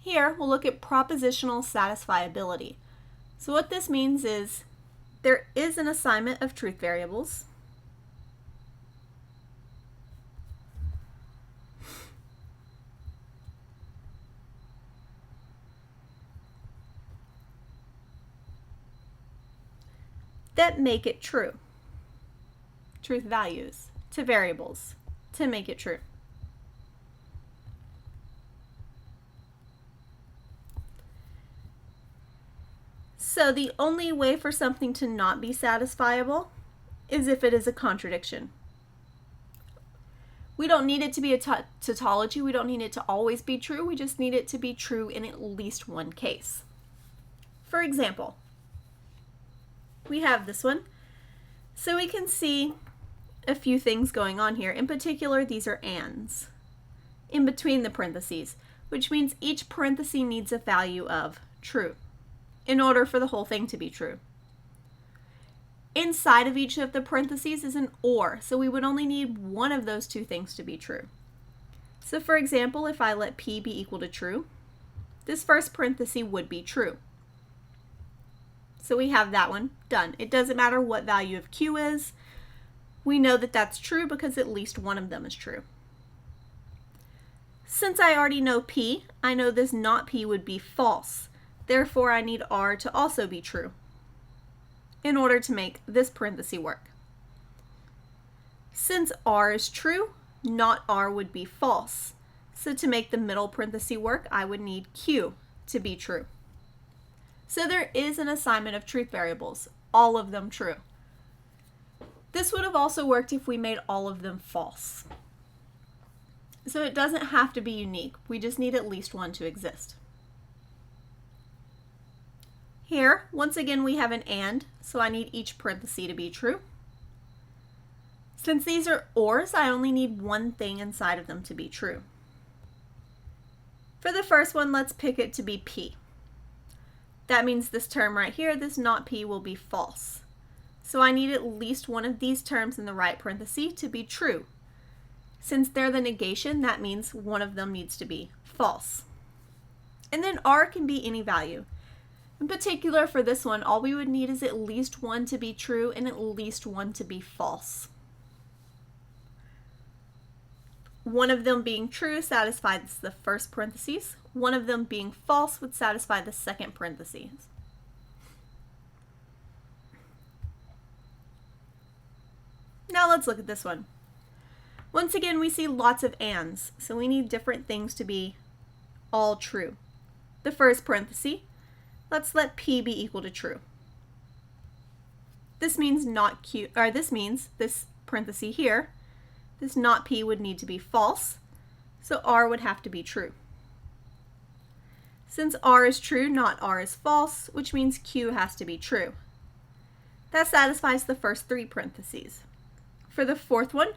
Here, we'll look at propositional satisfiability. So what this means is there is an assignment of truth variables. That make it true. Truth values to variables to make it true. So the only way for something to not be satisfiable is if it is a contradiction. We don't need it to be a tautology. We don't need it to always be true. We just need it to be true in at least one case. For example, we have this one. So we can see a few things going on here. In particular, these are ands in between the parentheses, which means each parenthesis needs a value of true in order for the whole thing to be true. Inside of each of the parentheses is an or, so we would only need one of those two things to be true. So for example, if I let P be equal to true, this first parenthesis would be true. So we have that one done. It doesn't matter what value of Q is. We know that that's true because at least one of them is true. Since I already know P, I know this not P would be false. Therefore, I need R to also be true in order to make this parenthesis work. Since R is true, not R would be false. So to make the middle parenthesis work, I would need Q to be true. So there is an assignment of truth variables, all of them true. This would have also worked if we made all of them false. So it doesn't have to be unique. We just need at least one to exist. Here, once again, we have an and, so I need each parenthesis to be true. Since these are ors, I only need one thing inside of them to be true. For the first one, let's pick it to be P. That means this term right here, this not P, will be false. So I need at least one of these terms in the right parenthesis to be true. Since they're the negation, that means one of them needs to be false. And then R can be any value. In particular, for this one, all we would need is at least one to be true and at least one to be false. One of them being true satisfies the first parenthesis. One of them being false would satisfy the second parenthesis. Now let's look at this one. Once again, we see lots of ands, so we need different things to be all true. The first parenthesis, let's let P be equal to true. This means not Q, or this means this parenthesis here, this not P would need to be false, so R would have to be true. Since R is true, not R is false, which means Q has to be true. That satisfies the first three parentheses. For the fourth one,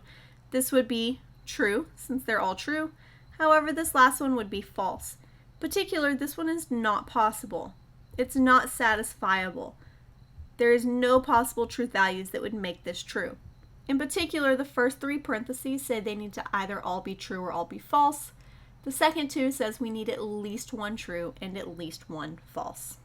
this would be true, since they're all true. However, this last one would be false. In particular, this one is not possible. It's not satisfiable. There is no possible truth values that would make this true. In particular, the first three parentheses say they need to either all be true or all be false. The second two says we need at least one true and at least one false.